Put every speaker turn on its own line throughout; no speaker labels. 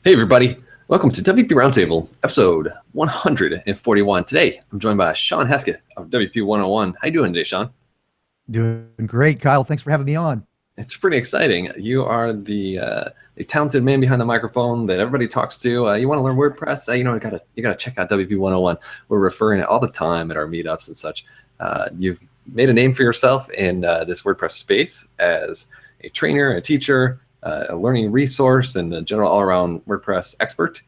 Hey everybody, welcome to WP Roundtable, episode 141. Today, I'm joined by Shawn Hesketh of WP101. How you doing today, Shawn?
Doing great, Kyle. Thanks for having me on.
It's pretty exciting. You are the talented man behind the microphone that everybody talks to. You want to learn WordPress? You gotta check out WP101. We're referring it all the time at our meetups and such. You've made a name for yourself in this WordPress space as a trainer, a teacher, a learning resource, and a general all-around WordPress expert.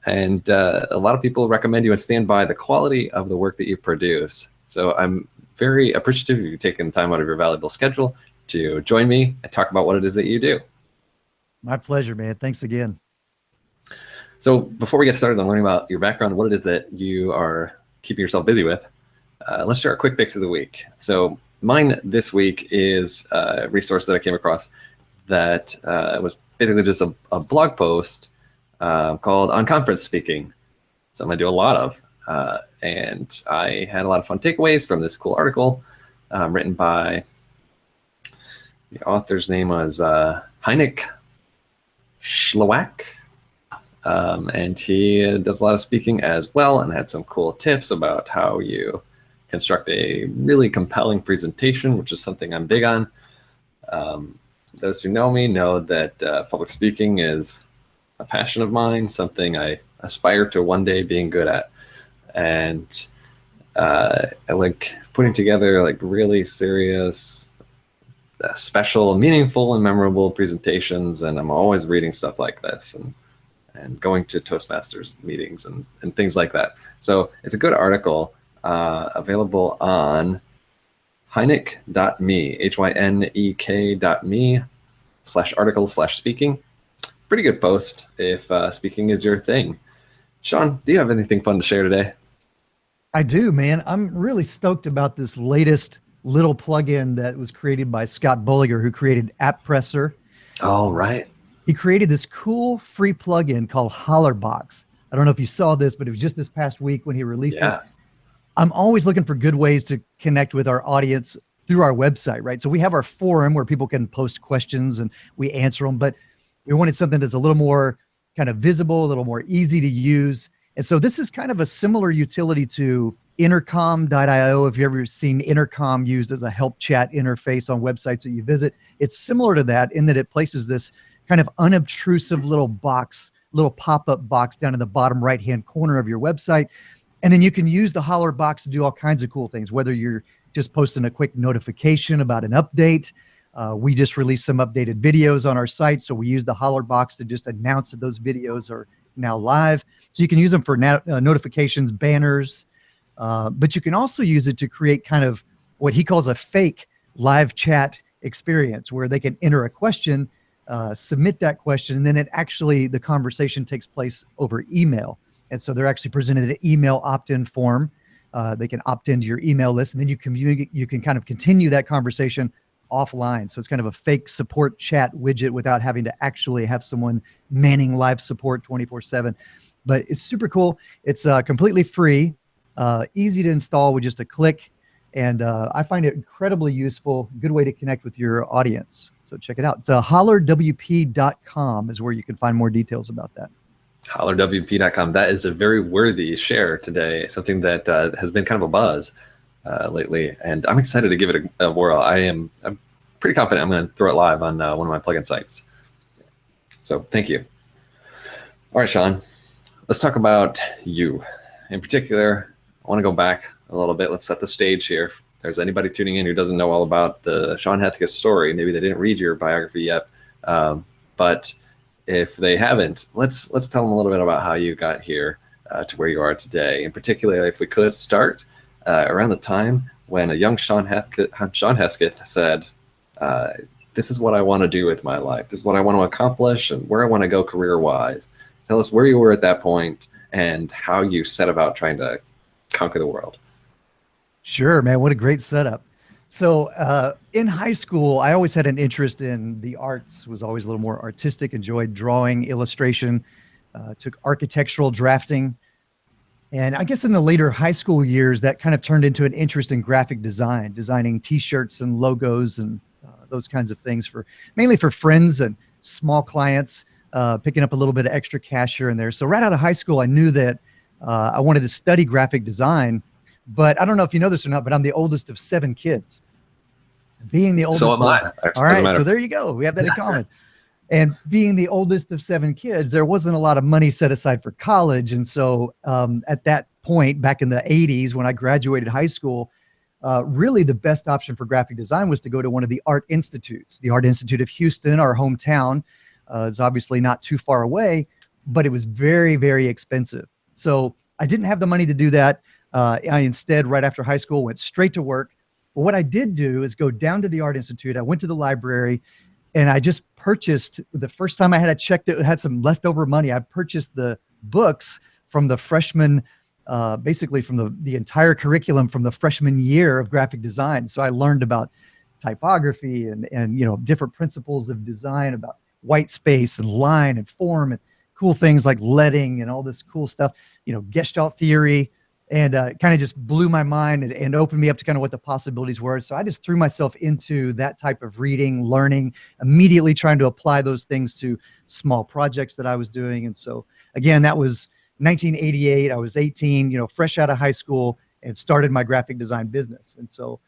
And a lot of people recommend you and stand by the quality of the work that you produce. So I'm very appreciative of you taking time out of your valuable schedule to join me and talk about what it is that you do.
My pleasure, man. Thanks again.
So before we get started on learning about your background, what it is that you are keeping yourself busy with, let's share a quick fix of the week. So mine this week is a resource that I came across that was basically just a blog post called On Conference Speaking, something I do a lot of. And I had a lot of fun takeaways from this cool article written by, the author's name was Heineck Schlowak. And he does a lot of speaking as well and had some cool tips about how you construct a really compelling presentation, which is something I'm big on. Those who know me know that public speaking is a passion of mine, something I aspire to one day being good at. And I like putting together like really serious, special, meaningful, and memorable presentations. And I'm always reading stuff like this and going to Toastmasters meetings and things like that. So it's a good article available on Hynek.me, hynek.me/article/speaking. Pretty good post if speaking is your thing. Shawn, do you have anything fun to share today?
I do, man. I'm really stoked about this latest little plugin that was created by Scott Bolliger, who created AppPresser.
Oh, right.
He created this cool free plugin called Hollerbox. I don't know if you saw this, but it was just this past week when he released it. I'm always looking for good ways to connect with our audience through our website, right? So we have our forum where people can post questions and we answer them, but we wanted something that's a little more kind of visible, a little more easy to use. And so this is kind of a similar utility to intercom.io. If you've ever seen intercom used as a help chat interface on websites that you visit, it's similar to that in that it places this kind of unobtrusive little box, little pop-up box down in the bottom right-hand corner of your website. And then you can use the holler box to do all kinds of cool things, whether you're just posting a quick notification about an update. We just released some updated videos on our site, so we use the holler box to just announce that those videos are now live. So you can use them for notifications, banners, but you can also use it to create kind of what he calls a fake live chat experience where they can enter a question, submit that question, and then the conversation takes place over email. And so they're actually presented an email opt-in form. They can opt into your email list, and then you can kind of continue that conversation offline. So it's kind of a fake support chat widget without having to actually have someone manning live support 24/7. But it's super cool. It's completely free, easy to install with just a click. And I find it incredibly useful, good way to connect with your audience. So check it out. It's hollerwp.com is where you can find more details about that.
Hollerwp.com. That is a very worthy share today, something that has been kind of a buzz lately, and I'm excited to give it a whirl. I'm pretty confident I'm going to throw it live on one of my plugin sites. So thank you. All right, Shawn, let's talk about you. In particular, I want to go back a little bit. Let's set the stage here. If there's anybody tuning in who doesn't know all about the Shawn Hesketh story, maybe they didn't read your biography yet, but if they haven't, let's tell them a little bit about how you got here to where you are today. In particular, if we could start around the time when a young Shawn Hesketh said, this is what I want to do with my life. This is what I want to accomplish and where I want to go career-wise. Tell us where you were at that point and how you set about trying to conquer the world.
Sure, man. What a great setup. So in high school, I always had an interest in the arts, was always a little more artistic, enjoyed drawing, illustration, took architectural drafting. And I guess in the later high school years, that kind of turned into an interest in graphic design, designing t-shirts and logos and those kinds of things mainly for friends and small clients. picking up a little bit of extra cash here and there. So right out of high school, I knew that I wanted to study graphic design. But I don't know if you know this or not, but I'm the oldest of 7 kids. Being the oldest.
So am I.
All right, so there you go. We have that in common. And being the oldest of 7 kids, there wasn't a lot of money set aside for college. And so at that point, back in the 80s, when I graduated high school, really the best option for graphic design was to go to one of the art institutes. The Art Institute of Houston, our hometown, is obviously not too far away, but it was very, very expensive. So I didn't have the money to do that. I instead, right after high school, went straight to work. But what I did do is go down to the Art Institute. I went to the library and I just purchased, the first time I had a check that had some leftover money, I purchased the books from the freshman, basically from the entire curriculum from the freshman year of graphic design. So I learned about typography and you know, different principles of design, about white space and line and form and cool things like leading and all this cool stuff, you know, Gestalt theory. And kind of just blew my mind and opened me up to kind of what the possibilities were. So I just threw myself into that type of reading, learning, immediately trying to apply those things to small projects that I was doing. And so again, that was 1988. I was 18, you know, fresh out of high school, and started my graphic design business. And so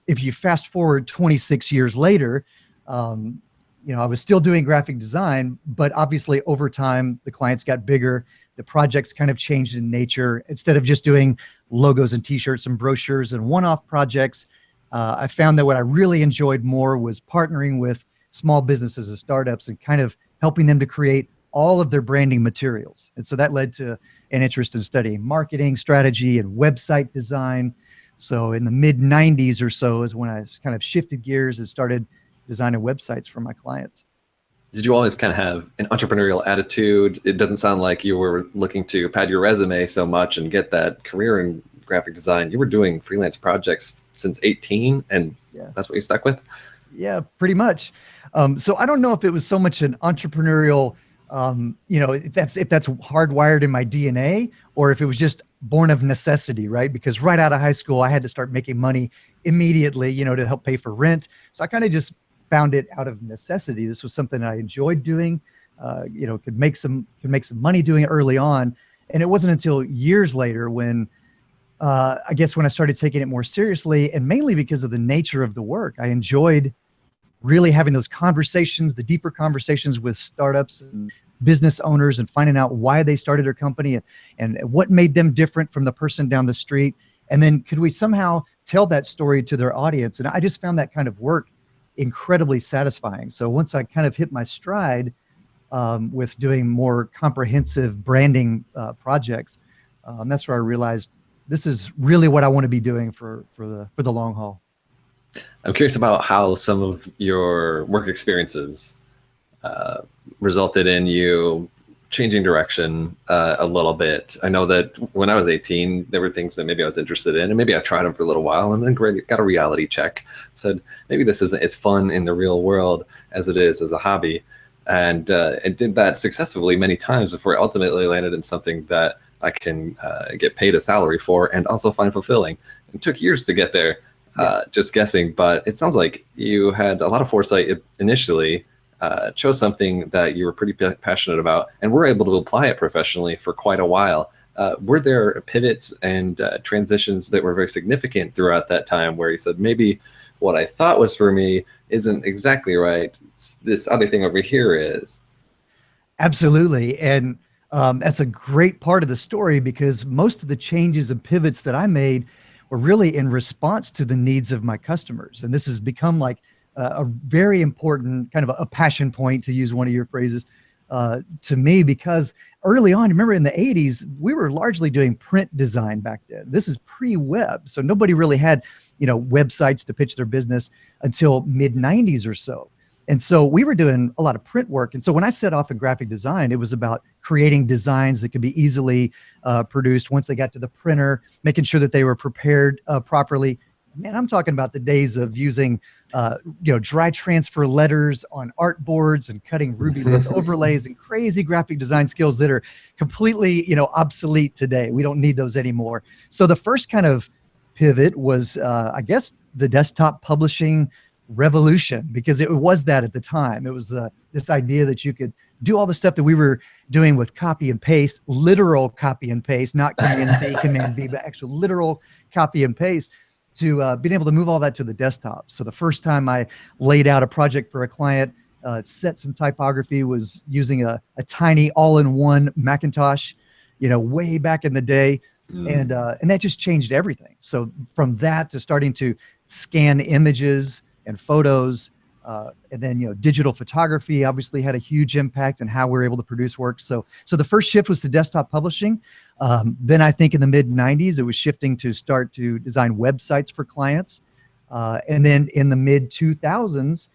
if you fast forward 26 years later, you know, I was still doing graphic design, but obviously over time, the clients got bigger. The projects kind of changed in nature. Instead of just doing logos and t-shirts and brochures and one-off projects, I found that what I really enjoyed more was partnering with small businesses and startups and kind of helping them to create all of their branding materials. And so that led to an interest in studying marketing strategy and website design. So in the mid 90s or so is when I kind of shifted gears and started designing websites for my clients.
Did you always kind of have an entrepreneurial attitude? It doesn't sound like you were looking to pad your resume so much and get that career in graphic design. You were doing freelance projects since 18, and that's what you stuck with?
Yeah, pretty much. So I don't know if it was so much an entrepreneurial, you know, if that's hardwired in my DNA, or if it was just born of necessity, right? Because right out of high school, I had to start making money immediately, you know, to help pay for rent. So I kind of just found it out of necessity. This was something that I enjoyed doing, you know, could make some money doing it early on. And it wasn't until years later when, I guess when I started taking it more seriously, and mainly because of the nature of the work, I enjoyed really having those conversations, the deeper conversations with startups and business owners, and finding out why they started their company and what made them different from the person down the street. And then could we somehow tell that story to their audience? And I just found that kind of work incredibly satisfying. So once I kind of hit my stride with doing more comprehensive branding projects, that's where I realized this is really what I want to be doing for the long haul.
I'm curious about how some of your work experiences resulted in you changing direction a little bit. I know that when I was 18, there were things that maybe I was interested in, and maybe I tried them for a little while, and then got a reality check. Said maybe this isn't as fun in the real world as it is as a hobby, and did that successfully many times before I ultimately landed in something that I can get paid a salary for and also find fulfilling. It took years to get there, just guessing, but it sounds like you had a lot of foresight initially. Chose something that you were pretty passionate about, and were able to apply it professionally for quite a while. Were there pivots and transitions that were very significant throughout that time where you said, maybe what I thought was for me isn't exactly right, this other thing over here is?
Absolutely. And that's a great part of the story, because most of the changes and pivots that I made were really in response to the needs of my customers. And this has become like a very important kind of a passion point, to use one of your phrases, to me, because early on, remember in the 80s, we were largely doing print design back then. This is pre-web. So nobody really had, you know, websites to pitch their business until mid 90s or so. And so we were doing a lot of print work. And so when I set off in graphic design, it was about creating designs that could be easily produced once they got to the printer, making sure that they were prepared properly. Man, I'm talking about the days of using, you know, dry transfer letters on art boards and cutting Ruby with overlays and crazy graphic design skills that are completely, you know, obsolete today. We don't need those anymore. So the first kind of pivot was, I guess, the desktop publishing revolution, because it was that at the time. It was this idea that you could do all the stuff that we were doing with copy and paste, literal copy and paste, not Command C, Command V, but actual literal copy and paste, to being able to move all that to the desktop. So the first time I laid out a project for a client, set some typography, was using a tiny all-in-one Macintosh, way back in the day. And that just changed everything. So from that to starting to scan images and photos, and then, digital photography obviously had a huge impact on how we're able to produce work. So the first shift was to desktop publishing. Then I think in the mid 90s, it was shifting to start to design websites for clients. And then in the mid 2000s,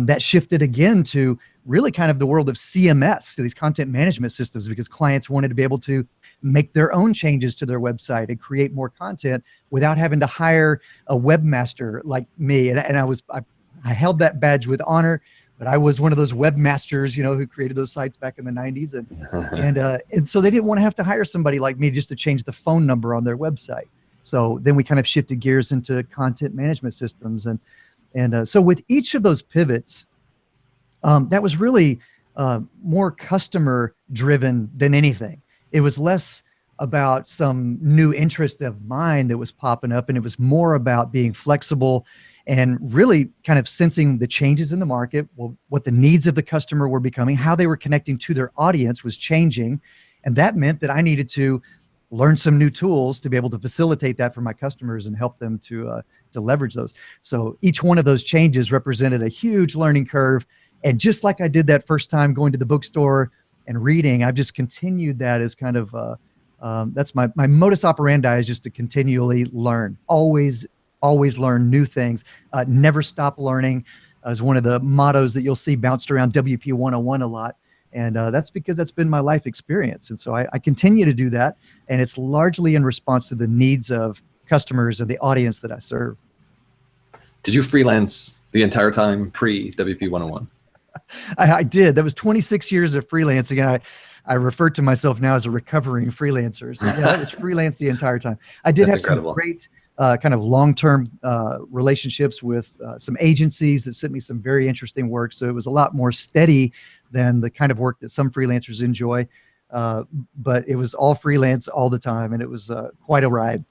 that shifted again to really kind of the world of CMS, so these content management systems, because clients wanted to be able to make their own changes to their website and create more content without having to hire a webmaster like me. And I held that badge with honor, but I was one of those webmasters, who created those sites back in the 90s. And so they didn't want to have to hire somebody like me just to change the phone number on their website. So then we kind of shifted gears into content management systems. And so with each of those pivots, that was really more customer driven than anything. It was less about some new interest of mine that was popping up, and it was more about being flexible and really kind of sensing the changes in the market, what the needs of the customer were becoming, how they were connecting to their audience was changing. And that meant that I needed to learn some new tools to be able to facilitate that for my customers and help them to leverage those. So each one of those changes represented a huge learning curve. And just like I did that first time going to the bookstore and reading, I've just continued that as kind of, that's my modus operandi, is just to continually learn, always learn new things, never stop learning, is one of the mottos that you'll see bounced around WP101 a lot. And that's because that's been my life experience. And so I continue to do that. And it's largely in response to the needs of customers and the audience that I serve.
Did you freelance the entire time pre-WP101?
I did. That was 26 years of freelancing. I refer to myself now as a recovering freelancer. So yeah, I was freelance the entire time. I did have some great kind of long-term relationships with some agencies that sent me some very interesting work. So it was a lot more steady than the kind of work that some freelancers enjoy. But it was all freelance all the time, and it was quite a ride.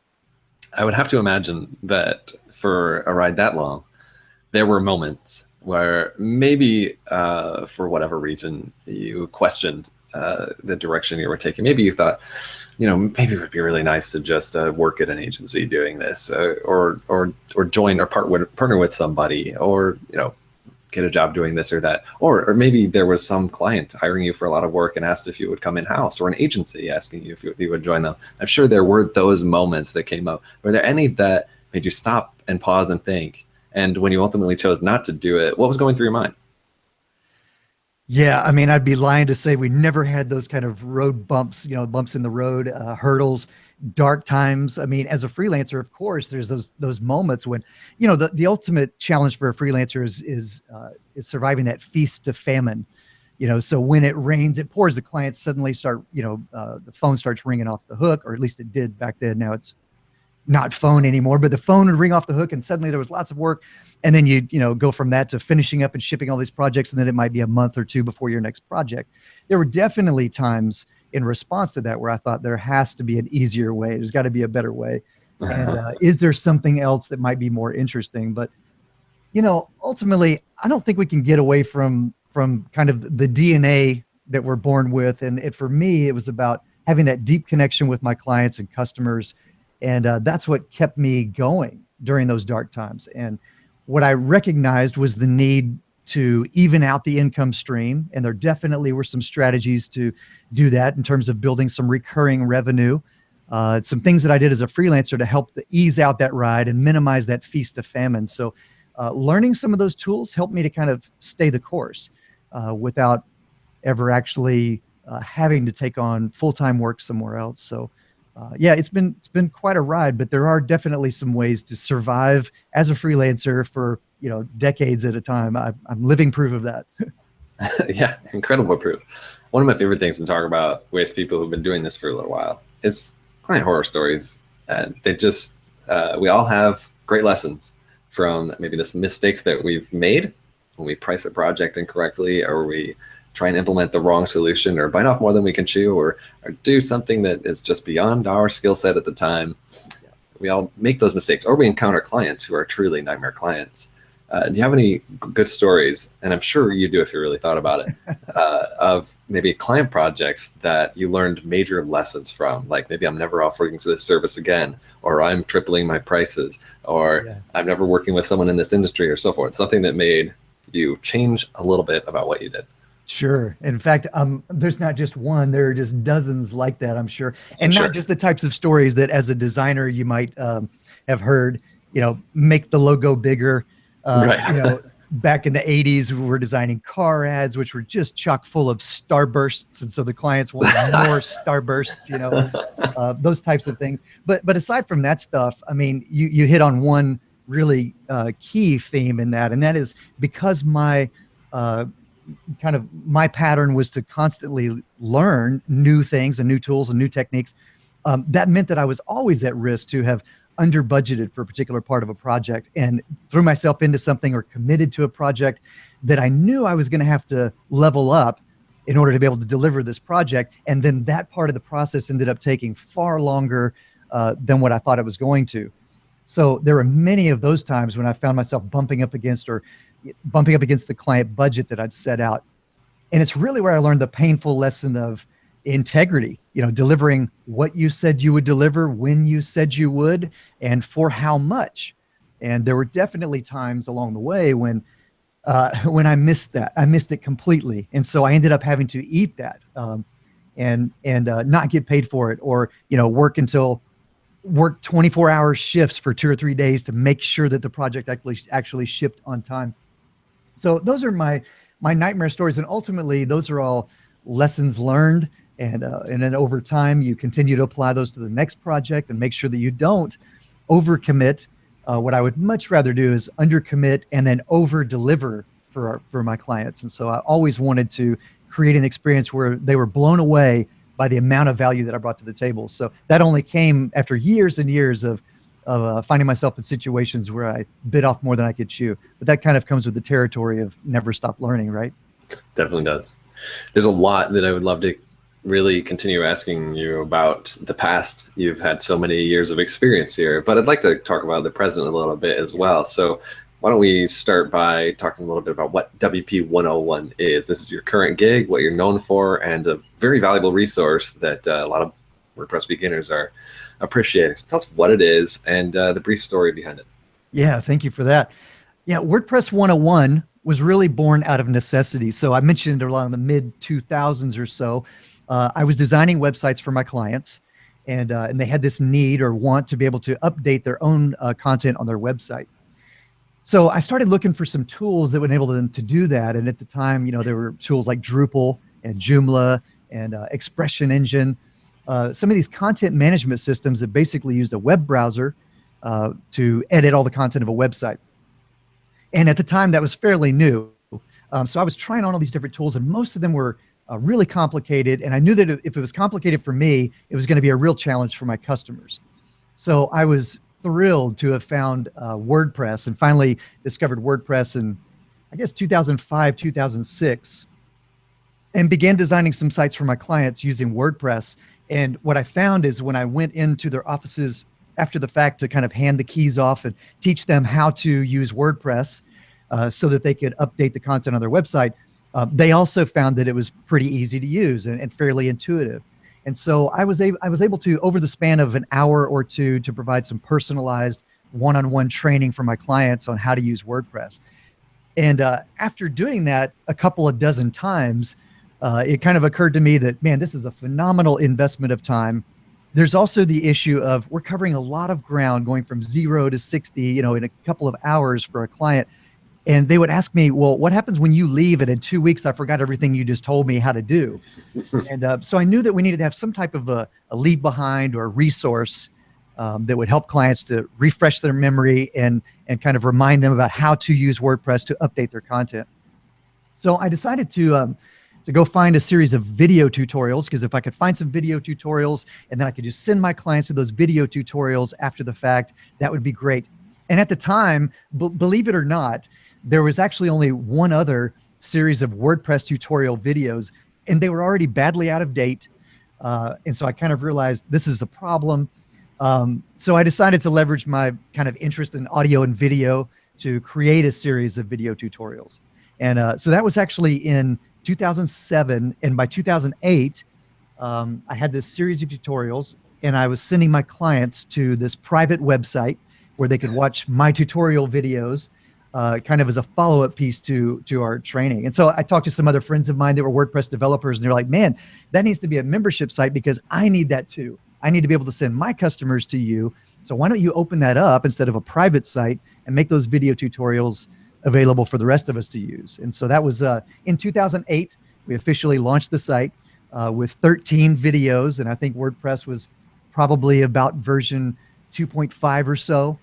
I would have to imagine that for a ride that long, there were moments where maybe for whatever reason you questioned the direction you were taking. Maybe you thought, maybe it would be really nice to just work at an agency doing this, or join or partner with somebody, or get a job doing this or that, or maybe there was some client hiring you for a lot of work and asked if you would come in house, or an agency asking you if you would join them. I'm sure there were those moments that came up. Were there any that made you stop and pause and think? And when you ultimately chose not to do it, what was going through your mind?
Yeah, I mean, I'd be lying to say we never had those kind of road bumps, bumps in the road, hurdles, dark times. I mean, as a freelancer, of course, there's those moments when, the ultimate challenge for a freelancer is surviving that feast to famine. So when it rains, it pours. The clients suddenly start, the phone starts ringing off the hook, or at least it did back then. Now it's not phone anymore, but the phone would ring off the hook, and suddenly there was lots of work. And then you go from that to finishing up and shipping all these projects, and then it might be a month or two before your next project. There were definitely times in response to that where I thought there has to be an easier way. There's got to be a better way. And is there something else that might be more interesting? But ultimately, I don't think we can get away from kind of the DNA that we're born with. And for me, it was about having that deep connection with my clients and customers. And that's what kept me going during those dark times. And what I recognized was the need to even out the income stream. And there definitely were some strategies to do that in terms of building some recurring revenue. Some things that I did as a freelancer to help ease out that ride and minimize that feast to famine. So learning some of those tools helped me to kind of stay the course without ever actually having to take on full-time work somewhere else. So yeah, it's been quite a ride, but there are definitely some ways to survive as a freelancer for decades at a time. I'm living proof of that.
Yeah, incredible proof. One of my favorite things to talk about with people who've been doing this for a little while is client horror stories. And they just we all have great lessons from maybe the mistakes that we've made when we price a project incorrectly, or we try and implement the wrong solution, or bite off more than we can chew, or do something that is just beyond our skill set at the time. We all make those mistakes, or we encounter clients who are truly nightmare clients. Do you have any good stories, and I'm sure you do if you really thought about it, of maybe client projects that you learned major lessons from? Like, maybe I'm never offering this service again, or I'm tripling my prices, or I'm never working with someone in this industry, or so forth. Something that made you change a little bit about what you did.
Sure. In fact, there's not just one, there are just dozens like that, I'm sure. And not just the types of stories that as a designer you might have heard, make the logo bigger. Back in the 80s, we were designing car ads, which were just chock full of starbursts. And so the clients wanted more starbursts, those types of things. But aside from that stuff, I mean, you hit on one really key theme in that, and that is because my pattern was to constantly learn new things and new tools and new techniques. That meant that I was always at risk to have under budgeted for a particular part of a project and threw myself into something or committed to a project that I knew I was going to have to level up in order to be able to deliver this project. And then that part of the process ended up taking far longer than what I thought it was going to. So there were many of those times when I found myself bumping up against the client budget that I'd set out. And it's really where I learned the painful lesson of integrity, delivering what you said you would deliver, when you said you would, and for how much. And there were definitely times along the way when I missed that. I missed it completely. And so I ended up having to eat that and not get paid for it, or, work 24-hour shifts for 2 or 3 days to make sure that the project actually shipped on time. So those are my nightmare stories. And ultimately, those are all lessons learned. And then over time, you continue to apply those to the next project and make sure that you don't overcommit. What I would much rather do is undercommit and then over-deliver for my clients. And so I always wanted to create an experience where they were blown away by the amount of value that I brought to the table. So that only came after years and years of finding myself in situations where I bit off more than I could chew. But that kind of comes with the territory of never stop learning, right?
Definitely does. There's a lot that I would love to really continue asking you about the past. You've had so many years of experience here, but I'd like to talk about the present a little bit as well. So why don't we start by talking a little bit about what WP101 is. This is your current gig, what you're known for, and a very valuable resource that a lot of WordPress beginners are appreciating. So tell us what it is and the brief story behind it.
Yeah, thank you for that. Yeah, WordPress 101 was really born out of necessity. So I mentioned around the mid-2000s or so, I was designing websites for my clients, and they had this need or want to be able to update their own content on their website. So I started looking for some tools that would enable them to do that. And at the time, there were tools like Drupal and Joomla and Expression Engine, some of these content management systems that basically used a web browser to edit all the content of a website. And at the time, that was fairly new. So I was trying on all these different tools, and most of them were really complicated. And I knew that if it was complicated for me, it was going to be a real challenge for my customers. So I was thrilled to have found WordPress, and finally discovered WordPress in, I guess, 2005, 2006, and began designing some sites for my clients using WordPress. And what I found is when I went into their offices after the fact to kind of hand the keys off and teach them how to use WordPress so that they could update the content on their website, they also found that it was pretty easy to use and fairly intuitive. And so I was able to, over the span of an hour or two, to provide some personalized one-on-one training for my clients on how to use WordPress. And after doing that a couple of dozen times, it kind of occurred to me that, man, this is a phenomenal investment of time. There's also the issue of we're covering a lot of ground, going from 0 to 60, in a couple of hours for a client. And they would ask me, well, what happens when you leave and in 2 weeks I forgot everything you just told me how to do? And so I knew that we needed to have some type of a leave behind or a resource that would help clients to refresh their memory and kind of remind them about how to use WordPress to update their content. So I decided to go find a series of video tutorials, because if I could find some video tutorials and then I could just send my clients to those video tutorials after the fact, that would be great. And at the time, believe it or not, there was actually only one other series of WordPress tutorial videos, and they were already badly out of date. And so I kind of realized this is a problem. So I decided to leverage my kind of interest in audio and video to create a series of video tutorials. And so that was actually in 2007. And by 2008, I had this series of tutorials, and I was sending my clients to this private website where they could watch my tutorial videos, kind of as a follow-up piece to our training. And so I talked to some other friends of mine that were WordPress developers, and they're like, man, that needs to be a membership site because I need that too. I need to be able to send my customers to you. So why don't you open that up instead of a private site and make those video tutorials available for the rest of us to use? And so that was in 2008, we officially launched the site with 13 videos. And I think WordPress was probably about version 2.5 or so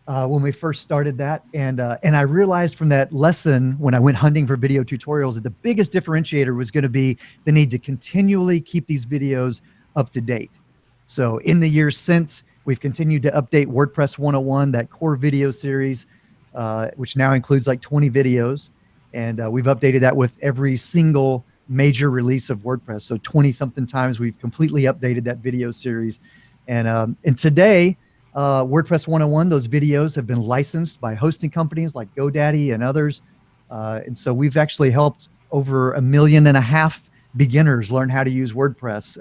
when we first started that. And I realized from that lesson when I went hunting for video tutorials that the biggest differentiator was going to be the need to continually keep these videos up to date. So in the years since, we've continued to update WordPress 101, that core video series, which now includes like 20 videos. And we've updated that with every single major release of WordPress. So 20 something times we've completely updated that video series. And today, WordPress 101, those videos have been licensed by hosting companies like GoDaddy and others. And so we've actually helped over 1.5 million beginners learn how to use WordPress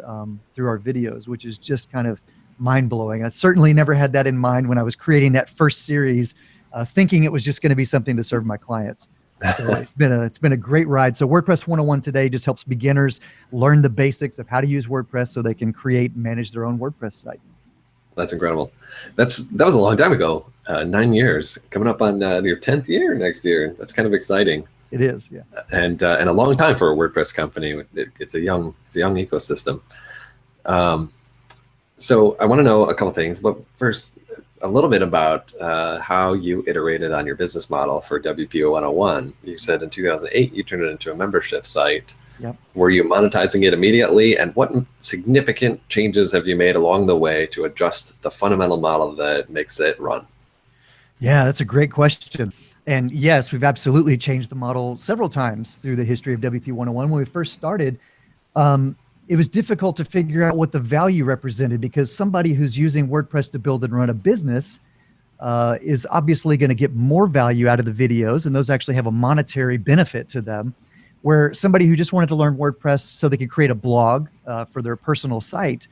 through our videos, which is just kind of mind-blowing. I certainly never had that in mind when I was creating that first series, thinking it was just going to be something to serve my clients. So it's been a great ride. So WordPress 101 today just helps beginners learn the basics of how to use WordPress so they can create and manage their own WordPress site.
That's incredible. That was a long time ago, 9 years, coming up on your 10th year next year. That's kind of exciting.
It is, yeah.
And a long time for a WordPress company. It's a young ecosystem. So I want to know a couple things, but first, a little bit about how you iterated on your business model for WP101. You said in 2008 you turned it into a membership site.
Yep.
Were you monetizing it immediately? And what significant changes have you made along the way to adjust the fundamental model that makes it run?
Yeah, that's a great question. And yes, we've absolutely changed the model several times through the history of WP101. When we first started, it was difficult to figure out what the value represented because somebody who's using WordPress to build and run a business is obviously going to get more value out of the videos, and those actually have a monetary benefit to them, where somebody who just wanted to learn WordPress so they could create a blog for their personal site,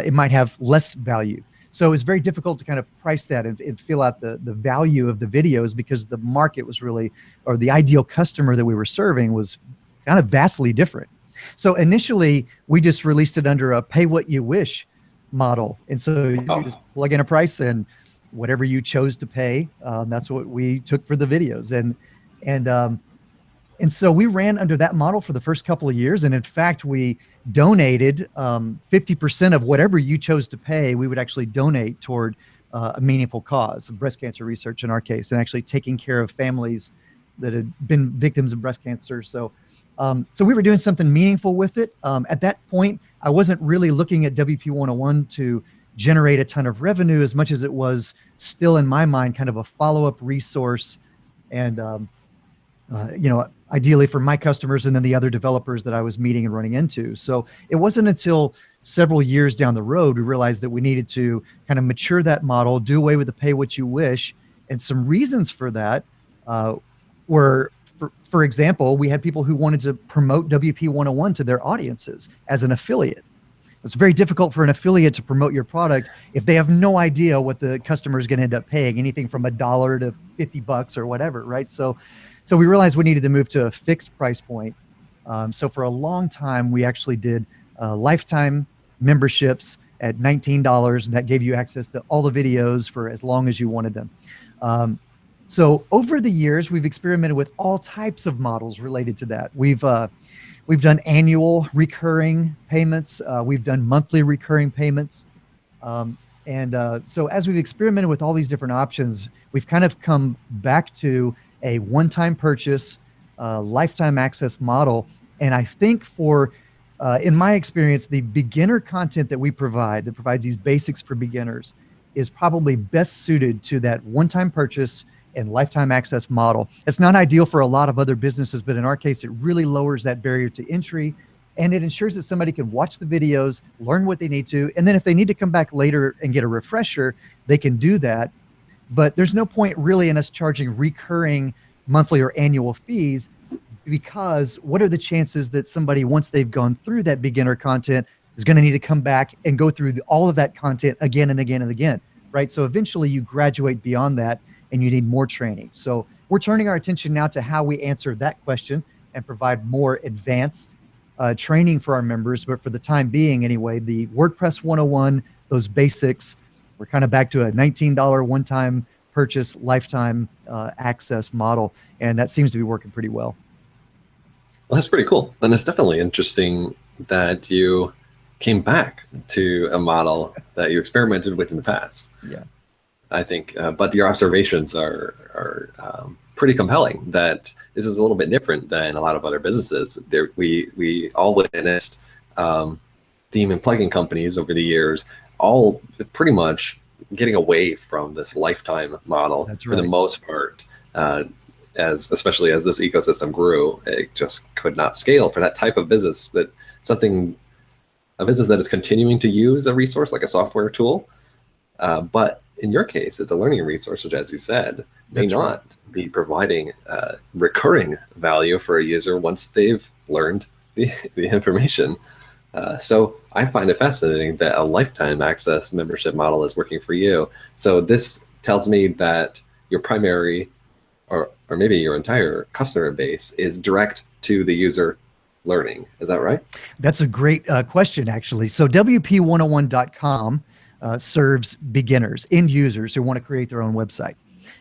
it might have less value. So it was very difficult to kind of price that and feel out the value of the videos because the market was really, or the ideal customer that we were serving was kind of vastly different. So initially, we just released it under a pay what you wish model. And so you just plug in a price and whatever you chose to pay, that's what we took for the videos. And so we ran under that model for the first couple of years. And in fact, we donated 50% of whatever you chose to pay, we would actually donate toward a meaningful cause, breast cancer research in our case, and actually taking care of families that had been victims of breast cancer. So we were doing something meaningful with it. At that point, I wasn't really looking at WP101 to generate a ton of revenue as much as it was still in my mind kind of a follow-up resource and ideally for my customers and then the other developers that I was meeting and running into. So it wasn't until several years down the road we realized that we needed to kind of mature that model, do away with the pay what you wish. And some reasons for that were, for example, we had people who wanted to promote WP101 to their audiences as an affiliate. It's very difficult for an affiliate to promote your product if they have no idea what the customer is going to end up paying, anything from $1 to $50 or whatever, right? So we realized we needed to move to a fixed price point. So for a long time, we actually did lifetime memberships at $19, and that gave you access to all the videos for as long as you wanted them. So over the years, we've experimented with all types of models related to that. We've done annual recurring payments. We've done monthly recurring payments. So as we've experimented with all these different options, we've kind of come back to a one-time purchase, lifetime access model. And I think in my experience, the beginner content that we provide, that provides these basics for beginners, is probably best suited to that one-time purchase and lifetime access model. It's not ideal for a lot of other businesses, but in our case, it really lowers that barrier to entry, and it ensures that somebody can watch the videos, learn what they need to, and then if they need to come back later and get a refresher, they can do that. But there's no point really in us charging recurring monthly or annual fees, because what are the chances that somebody, once they've gone through that beginner content, is going to need to come back and go through all of that content again and again and again, right? So eventually you graduate beyond that and you need more training. So we're turning our attention now to how we answer that question and provide more advanced training for our members. But for the time being anyway, the WordPress 101, those basics, we're kind of back to a $19 one-time purchase, lifetime access model. And that seems to be working pretty well.
Well, that's pretty cool. And it's definitely interesting that you came back to a model that you experimented with in the past.
Yeah,
I think, but your observations are pretty compelling. That this is a little bit different than a lot of other businesses. We all witnessed theme and plugin companies over the years, all pretty much getting away from this lifetime model.
That's
for
right.
the most part. Especially as this ecosystem grew, it just could not scale for that type of business. A business that is continuing to use a resource like a software tool, but in your case, it's a learning resource, which, as you said, may not be providing recurring value for a user once they've learned the information. So I find it fascinating that a lifetime access membership model is working for you. So this tells me that your primary, or maybe your entire customer base, is direct to the user learning. Is that right?
That's a great question, actually. So WP101.com serves beginners, end users who want to create their own website.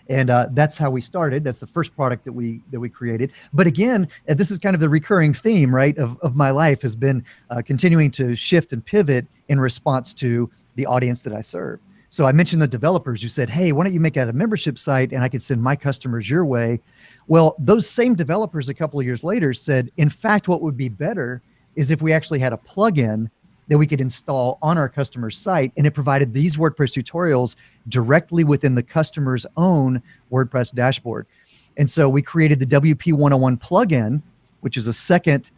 And that's how we started. That's the first product that we created. But again, this is kind of the recurring theme, right, of my life, has been continuing to shift and pivot in response to the audience that I serve. So I mentioned the developers who said, hey, why don't you make a membership site and I could send my customers your way? Well, those same developers a couple of years later said, in fact, what would be better is if we actually had a plugin that we could install on our customer's site, and it provided these WordPress tutorials directly within the customer's own WordPress dashboard. And so we created the WP101 plugin, which is a second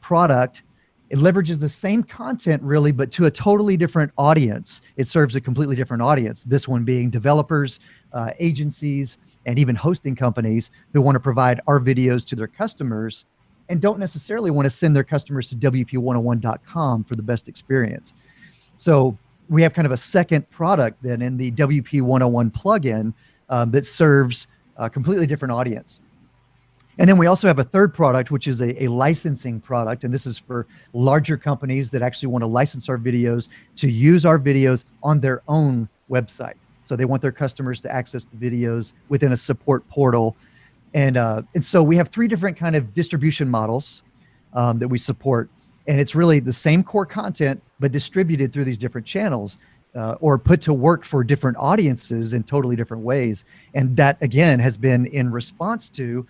product. It leverages the same content really, but to a totally different audience. It serves a completely different audience, this one being developers, agencies, and even hosting companies who want to provide our videos to their customers and don't necessarily want to send their customers to WP101.com for the best experience. So we have kind of a second product then in the WP101 plugin that serves a completely different audience. And then we also have a third product, which is a licensing product. And this is for larger companies that actually want to license our videos to use our videos on their own website. So they want their customers to access the videos within a support portal. And so we have three different kind of distribution models that we support. And it's really the same core content, but distributed through these different channels or put to work for different audiences in totally different ways. And that, again, has been in response to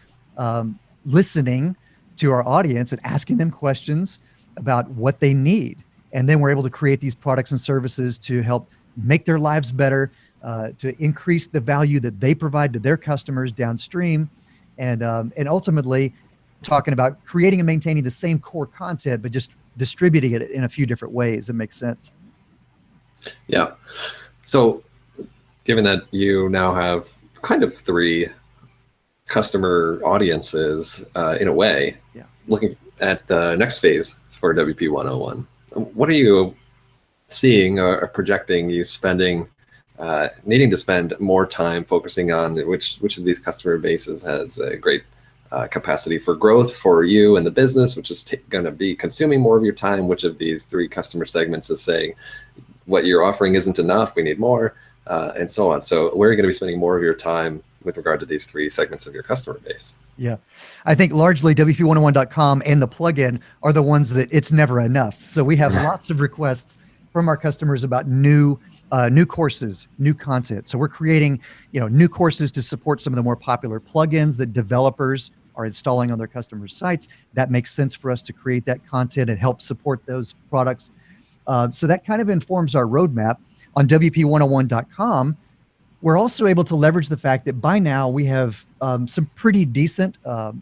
listening to our audience and asking them questions about what they need. And then we're able to create these products and services to help make their lives better, to increase the value that they provide to their customers downstream. And ultimately talking about creating and maintaining the same core content, but just distributing it in a few different ways. It makes sense.
Yeah. So given that you now have kind of three customer audiences in a way,
yeah,
looking at the next phase for WP101, what are you seeing or projecting you spending, needing to spend more time focusing on? Which of these customer bases has a great capacity for growth for you and the business, which is going to be consuming more of your time? Which of these three customer segments is saying what you're offering isn't enough, we need more, and so on? So where are you going to be spending more of your time with regard to these three segments of your customer base?
Yeah, I think largely WP101.com and the plugin are the ones that it's never enough. So we have lots of requests from our customers about new courses, new content. So we're creating, new courses to support some of the more popular plugins that developers are installing on their customers' sites. That makes sense for us to create that content and help support those products. So that kind of informs our roadmap. On WP101.com, we're also able to leverage the fact that by now we have some pretty decent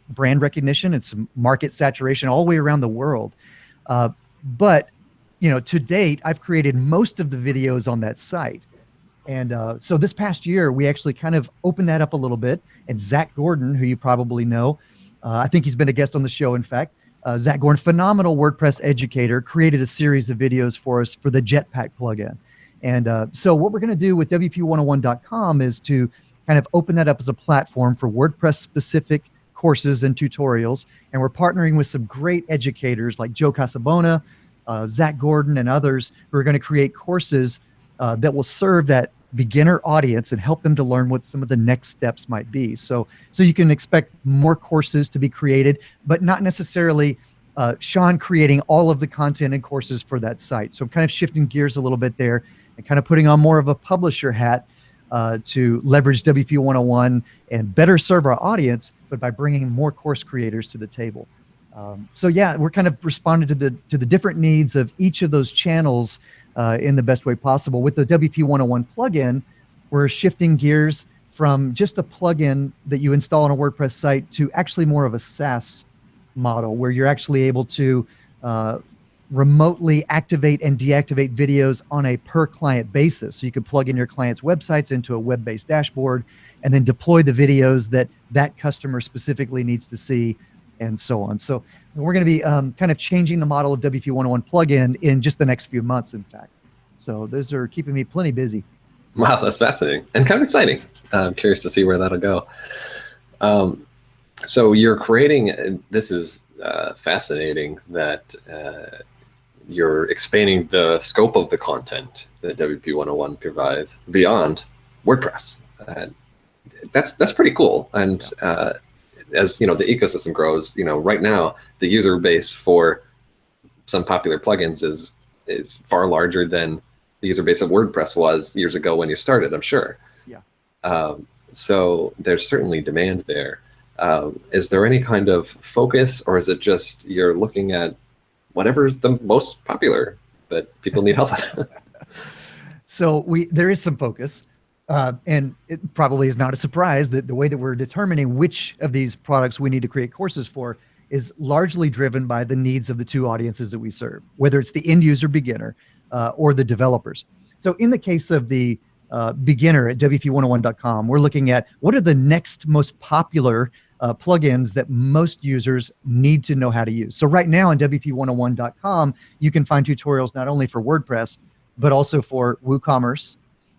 brand recognition and some market saturation all the way around the world. But to date, I've created most of the videos on that site. And so this past year, we actually kind of opened that up a little bit. And Zach Gordon, who you probably know, I think he's been a guest on the show, in fact. Zach Gordon, phenomenal WordPress educator, created a series of videos for us for the Jetpack plugin. And so what we're going to do with WP101.com is to kind of open that up as a platform for WordPress-specific courses and tutorials. And we're partnering with some great educators like Joe Casabona, Zach Gordon, and others who are going to create courses that will serve that beginner audience and help them to learn what some of the next steps might be. So you can expect more courses to be created, but not necessarily Shawn creating all of the content and courses for that site. So I'm kind of shifting gears a little bit there and kind of putting on more of a publisher hat to leverage WP101 and better serve our audience, but by bringing more course creators to the table. So yeah, we're kind of responding to the different needs of each of those channels in the best way possible. With the WP101 plugin, we're shifting gears from just a plugin that you install on a WordPress site to actually more of a SaaS model where you're actually able to remotely activate and deactivate videos on a per client basis. So you could plug in your client's websites into a web-based dashboard and then deploy the videos that that customer specifically needs to see and so on. So we're going to be kind of changing the model of WP101 plugin in just the next few months, in fact. So those are keeping me plenty busy.
Wow, that's fascinating and kind of exciting. I'm curious to see where that'll go. So you're creating, this is fascinating that you're expanding the scope of the content that WP101 provides beyond WordPress. That's pretty cool. And as the ecosystem grows, right now the user base for some popular plugins is far larger than the user base of WordPress was years ago when you started, I'm sure.
Yeah.
So there's certainly demand there. Is there any kind of focus, or is it just you're looking at whatever's the most popular that people need help with?
So there is some focus. And it probably is not a surprise that the way that we're determining which of these products we need to create courses for is largely driven by the needs of the two audiences that we serve, whether it's the end user beginner or the developers. So in the case of the beginner at WP101.com, we're looking at what are the next most popular plugins that most users need to know how to use. So right now on WP101.com, you can find tutorials not only for WordPress, but also for WooCommerce,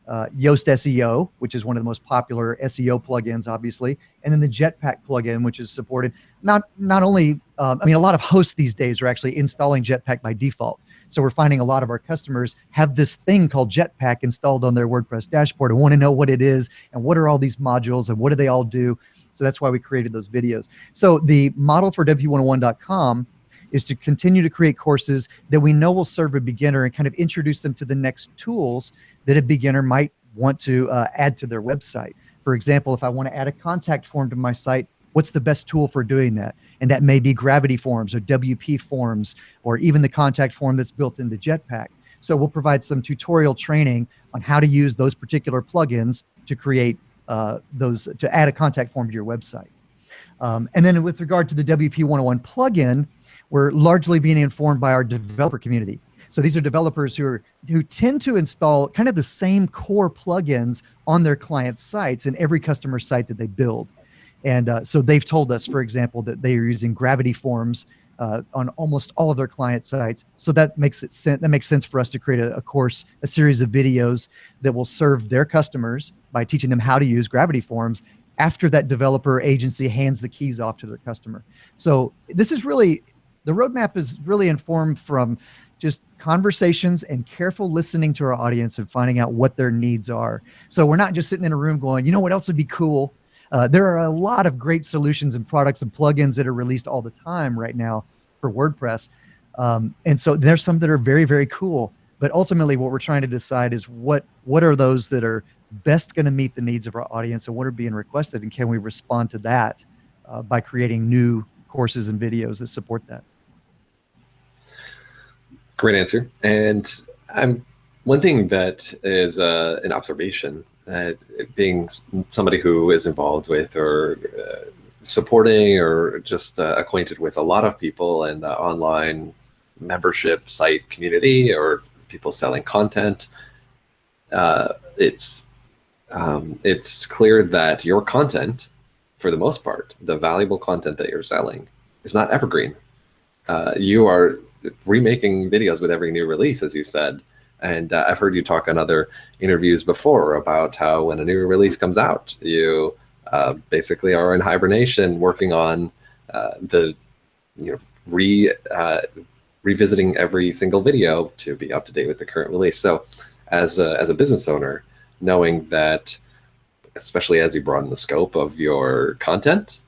Yoast SEO, which is one of the most popular SEO plugins, obviously, and then the Jetpack plugin, which is supported. Not only, a lot of hosts these days are actually installing Jetpack by default. So we're finding a lot of our customers have this thing called Jetpack installed on their WordPress dashboard and want to know what it is and what are all these modules and what do they all do. So that's why we created those videos. So the model for WP101.com is to continue to create courses that we know will serve a beginner and kind of introduce them to the next tools that a beginner might want to add to their website. For example, if I want to add a contact form to my site, what's the best tool for doing that? And that may be Gravity Forms or WP Forms, or even the contact form that's built into Jetpack. So we'll provide some tutorial training on how to use those particular plugins to create to add a contact form to your website. And then with regard to the WP101 plugin, we're largely being informed by our developer community. So these are developers who tend to install kind of the same core plugins on their client sites in every customer site that they build. And so they've told us, for example, that they are using Gravity Forms on almost all of their client sites. So that makes sense for us to create a course, a series of videos that will serve their customers by teaching them how to use Gravity Forms after that developer agency hands the keys off to their customer. So this is really, the roadmap is really informed from just conversations and careful listening to our audience and finding out what their needs are. So we're not just sitting in a room going, what else would be cool? There are a lot of great solutions and products and plugins that are released all the time right now for WordPress. And so there's some that are very, very cool. But ultimately what we're trying to decide is what are those that are best going to meet the needs of our audience and what are being requested, and can we respond to that by creating new courses and videos that support that.
Great answer. And one thing that is an observation being somebody who is involved with or supporting or just acquainted with a lot of people in the online membership site community or people selling content, it's clear that your content, for the most part, the valuable content that you're selling, is not evergreen. You are remaking videos with every new release, as you said. And I've heard you talk on other interviews before about how when a new release comes out, you basically are in hibernation working on revisiting every single video to be up to date with the current release. So as a business owner, knowing that, especially as you broaden the scope of your content,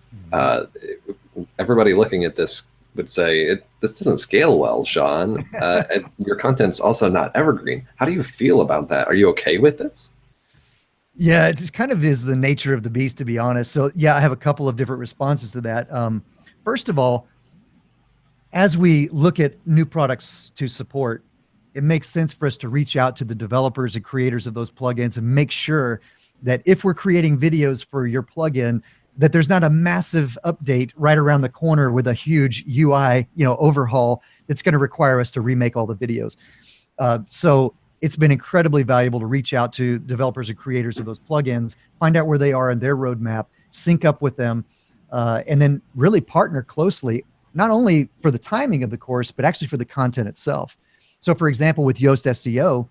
everybody looking at this would say, this doesn't scale well, Shawn. And your content's also not evergreen. How do you feel about that? Are you okay with this?
Yeah, it kind of is the nature of the beast, to be honest. So yeah, I have a couple of different responses to that. First of all, as we look at new products to support, it makes sense for us to reach out to the developers and creators of those plugins and make sure that if we're creating videos for your plugin, that there's not a massive update right around the corner with a huge UI, overhaul that's going to require us to remake all the videos. So it's been incredibly valuable to reach out to developers and creators of those plugins, find out where they are in their roadmap, sync up with them, and then really partner closely, not only for the timing of the course, but actually for the content itself. So for example, with Yoast SEO,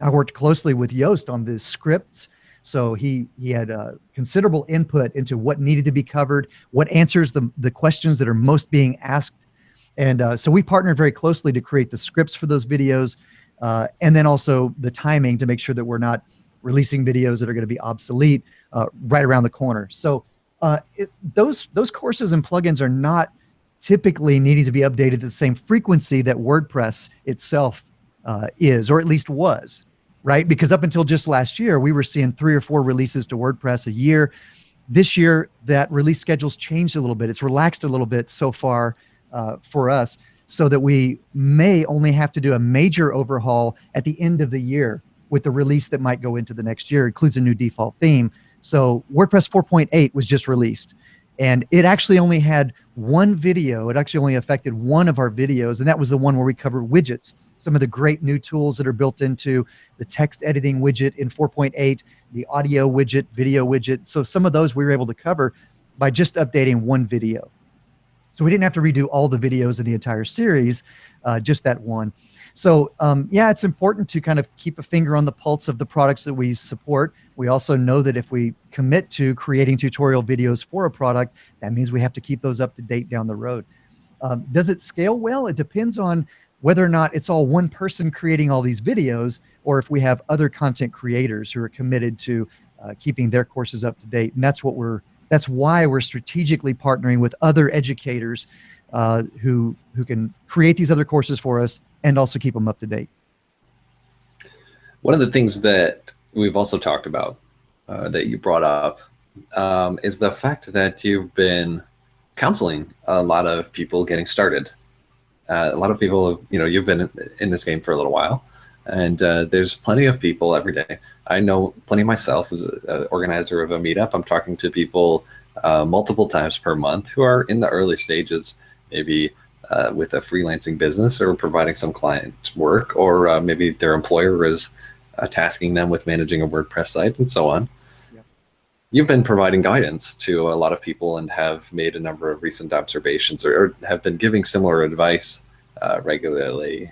I worked closely with Yoast on the scripts. So he had considerable input into what needed to be covered, what answers the questions that are most being asked. And so we partnered very closely to create the scripts for those videos, and then also the timing to make sure that we're not releasing videos that are going to be obsolete right around the corner. So those courses and plugins are not typically needing to be updated at the same frequency that WordPress itself is, or at least was, right? Because up until just last year, we were seeing 3 or 4 releases to WordPress a year. This year, that release schedule's changed a little bit. It's relaxed a little bit so far for us, so that we may only have to do a major overhaul at the end of the year with the release that might go into the next year. It includes a new default theme. So WordPress 4.8 was just released, and it actually only had one video. It actually only affected one of our videos, and that was the one where we covered widgets, some of the great new tools that are built into the text editing widget in 4.8, the audio widget, video widget. So some of those we were able to cover by just updating one video. So we didn't have to redo all the videos in the entire series, just that one. So yeah, it's important to kind of keep a finger on the pulse of the products that we support. We also know that if we commit to creating tutorial videos for a product, that means we have to keep those up to date down the road. Does it scale well? It depends on whether or not it's all one person creating all these videos, or if we have other content creators who are committed to keeping their courses up to date. And that's why we're strategically partnering with other educators who can create these other courses for us and also keep them up to date.
One of the things that we've also talked about that you brought up is the fact that you've been counseling a lot of people getting started. A lot of people, you've been in this game for a little while, and there's plenty of people every day. I know plenty myself as an organizer of a meetup. I'm talking to people multiple times per month who are in the early stages, maybe with a freelancing business or providing some client work, or maybe their employer is tasking them with managing a WordPress site and so on. Yeah. You've been providing guidance to a lot of people and have made a number of recent observations or have been giving similar advice regularly.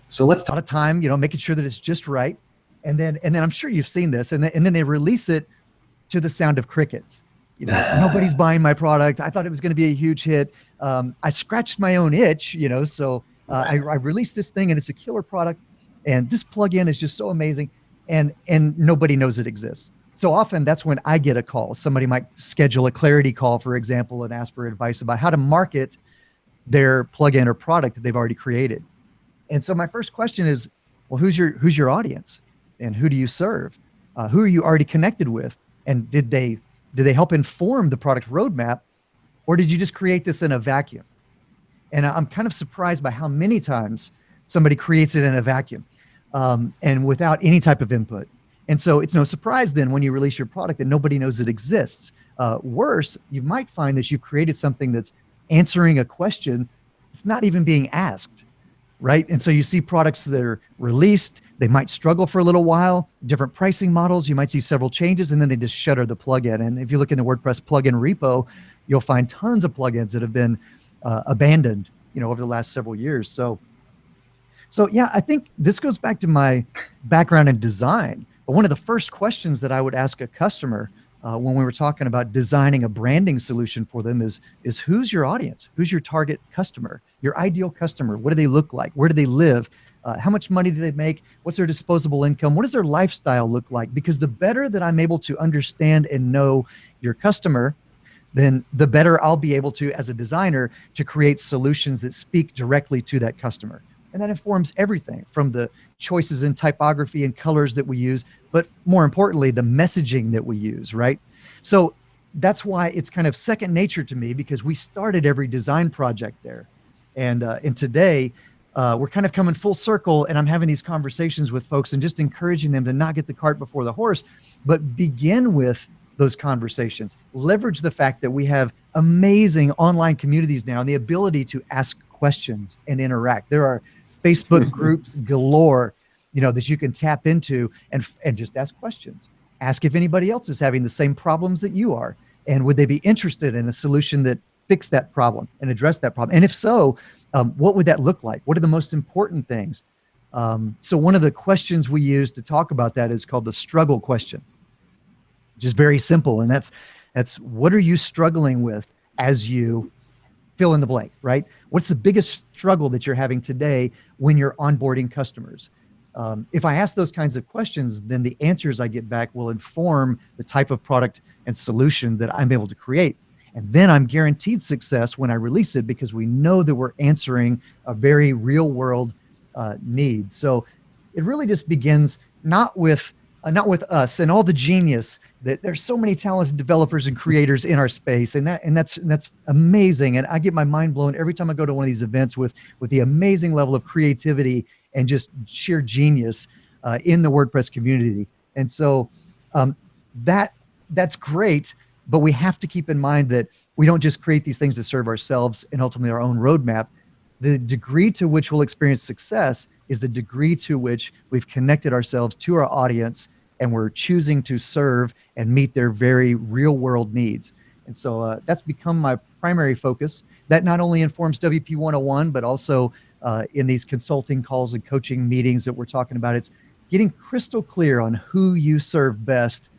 So let's talk.
A lot of time, making sure that it's just right. And then I'm sure you've seen this, and then they release it to the sound of crickets. Nobody's buying my product. I thought it was going to be a huge hit. I scratched my own itch, so I released this thing and it's a killer product. And this plugin is just so amazing. And nobody knows it exists. So often that's when I get a call. Somebody might schedule a clarity call, for example, and ask for advice about how to market their plugin or product that they've already created. And so my first question is, well, who's your audience? And who do you serve? Who are you already connected with? And did they help inform the product roadmap, or did you just create this in a vacuum? And I'm kind of surprised by how many times somebody creates it in a vacuum and without any type of input. And so it's no surprise then when you release your product that nobody knows it exists. Worse, you might find that you've created something that's answering a question it's not even being asked, right? And so you see products that are released, they might struggle for a little while, different pricing models, you might see several changes, and then they just shutter the plugin. And if you look in the WordPress plugin repo, you'll find tons of plugins that have been abandoned, over the last several years. So yeah, I think this goes back to my background in design. But one of the first questions that I would ask a customer when we were talking about designing a branding solution for them is who's your audience? Who's your target customer? Your ideal customer? What do they look like? Where do they live? How much money do they make? What's their disposable income? What does their lifestyle look like? Because the better that I'm able to understand and know your customer, then the better I'll be able to, as a designer, to create solutions that speak directly to that customer. And that informs everything from the choices in typography and colors that we use, but more importantly, the messaging that we use, right? So that's why it's kind of second nature to me, because we started every design project there. And today, we're kind of coming full circle, and I'm having these conversations with folks and just encouraging them to not get the cart before the horse, but begin with those conversations. Leverage the fact that we have amazing online communities now and the ability to ask questions and interact. There are Facebook groups galore, that you can tap into and just ask questions. Ask if anybody else is having the same problems that you are, and would they be interested in a solution that fix that problem and address that problem? And if so, what would that look like? What are the most important things? So one of the questions we use to talk about that is called the struggle question, which is very simple. And that's what are you struggling with as you fill in the blank, right? What's the biggest struggle that you're having today when you're onboarding customers? If I ask those kinds of questions, then the answers I get back will inform the type of product and solution that I'm able to create. And then I'm guaranteed success when I release it, because we know that we're answering a very real world need. So it really just begins not with us and all the genius that there's so many talented developers and creators in our space. And that's amazing. And I get my mind blown every time I go to one of these events with the amazing level of creativity and just sheer genius in the WordPress community. And so that's great, but we have to keep in mind that we don't just create these things to serve ourselves and ultimately our own roadmap. The degree to which we'll experience success is the degree to which we've connected ourselves to our audience and we're choosing to serve and meet their very real world needs. And so that's become my primary focus. That not only informs WP101, but also in these consulting calls and coaching meetings that we're talking about, it's getting crystal clear on who you serve best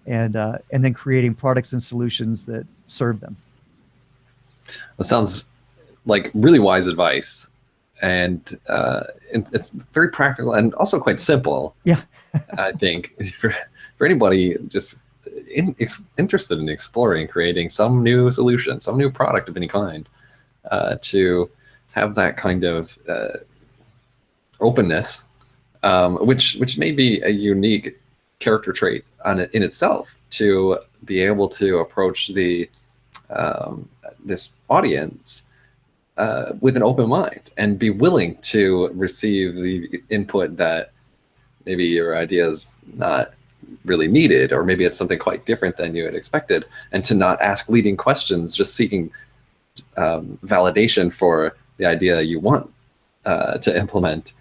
and then creating products and solutions that serve them.
That sounds like really wise advice. And it's very practical and also quite simple.
Yeah.
I think for anybody just interested in exploring, creating some new solution, some new product of any kind, to have that kind of openness, which may be a unique character trait in itself, to be able to approach this audience with an open mind and be willing to receive the input that maybe your idea is not really needed, or maybe it's something quite different than you had expected, and to not ask leading questions, just seeking validation for the idea you want to implement,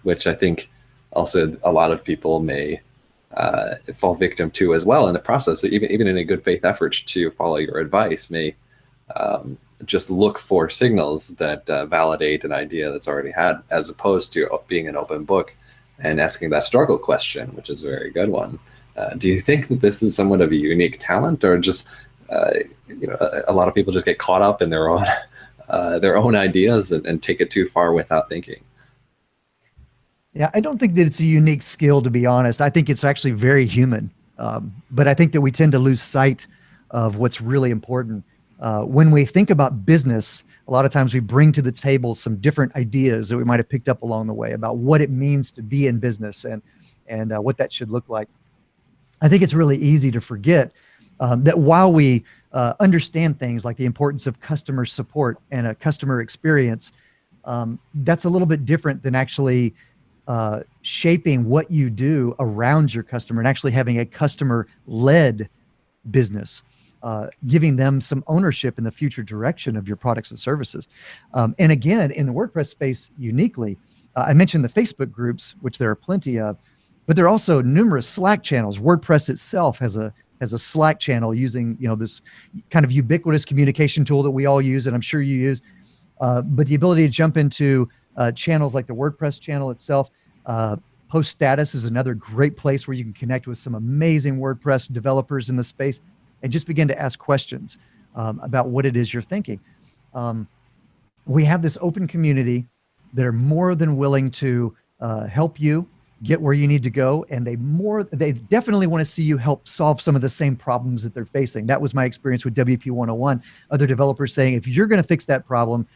which I think also a lot of people may fall victim to as well in the process. Even in a good faith effort to follow your advice, may just look for signals that validate an idea that's already had, as opposed to being an open book and asking that struggle question, which is a very good one. Do you think that this is somewhat of a unique talent, or just a lot of people just get caught up in their own ideas and take it too far without thinking?
Yeah, I don't think that it's a unique skill, to be honest. I think it's actually very human. But I think that we tend to lose sight of what's really important. When we think about business, a lot of times we bring to the table some different ideas that we might have picked up along the way about what it means to be in business and what that should look like. I think it's really easy to forget that while we understand things like the importance of customer support and a customer experience, that's a little bit different than actually shaping what you do around your customer and actually having a customer-led business, giving them some ownership in the future direction of your products and services. And again, in the WordPress space uniquely, I mentioned the Facebook groups, which there are plenty of, but there are also numerous Slack channels. WordPress itself has a Slack channel using, this kind of ubiquitous communication tool that we all use, and I'm sure you use. But the ability to jump into channels like the WordPress channel itself. Post Status is another great place where you can connect with some amazing WordPress developers in the space and just begin to ask questions about what it is you're thinking. We have this open community that are more than willing to help you get where you need to go, and they definitely want to see you help solve some of the same problems that they're facing. That was my experience with WP101. Other developers saying, if you're going to fix that problem,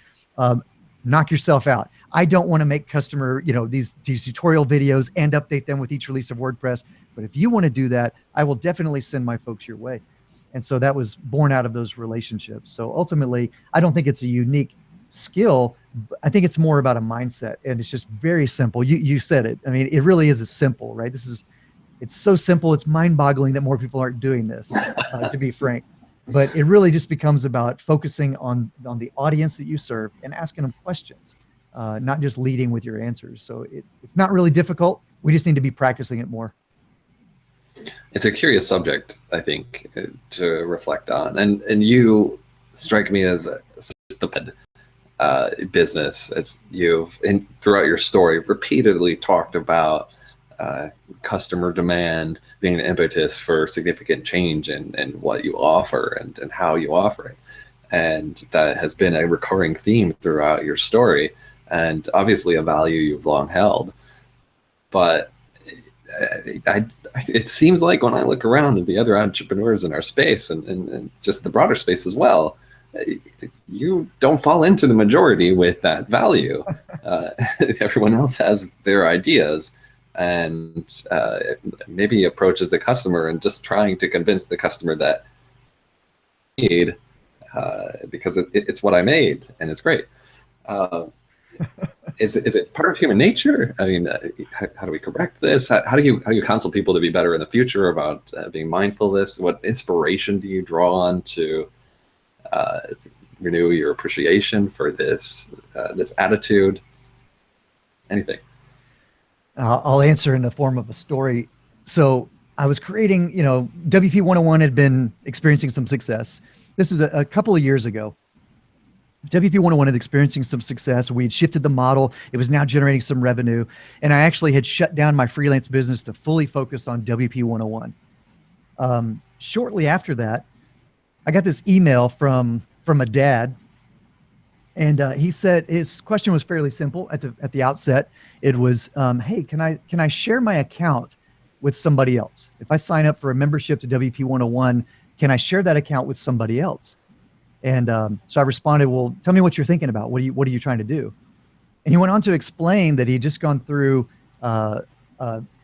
knock yourself out. I don't want to make customer, these tutorial videos and update them with each release of WordPress. But if you want to do that, I will definitely send my folks your way. And so that was born out of those relationships. So ultimately, I don't think it's a unique skill. I think it's more about a mindset, and it's just very simple. You said it. I mean, it really is simple, right? It's so simple. It's mind-boggling that more people aren't doing this, to be frank. But it really just becomes about focusing on the audience that you serve and asking them questions, not just leading with your answers. So it's not really difficult. We just need to be practicing it more.
It's a curious subject, I think, to reflect on. And you strike me as the business. You've throughout your story repeatedly talked about customer demand being an impetus for significant change in what you offer and how you offer it. And that has been a recurring theme throughout your story, and obviously a value you've long held. But it seems like when I look around at the other entrepreneurs in our space and just the broader space as well, you don't fall into the majority with that value. Everyone else has their ideas and maybe approaches the customer and just trying to convince the customer that need because it's what I made and it's great. Is it part of human nature? I mean, how do we correct this? How do you counsel people to be better in the future about being mindful of this? What inspiration do you draw on to renew your appreciation for this attitude? Anything?
I'll answer in the form of a story. So I was creating, WP101 had been experiencing some success. This is a couple of years ago. WP101 had experiencing some success. We had shifted the model. It was now generating some revenue. And I actually had shut down my freelance business to fully focus on WP101. Shortly after that, I got this email from a dad. And he said, his question was fairly simple at the outset. It was, hey, can I share my account with somebody else? If I sign up for a membership to WP101, can I share that account with somebody else? And so I responded, well, tell me what you're thinking about. What are you trying to do? And he went on to explain that he'd just gone through a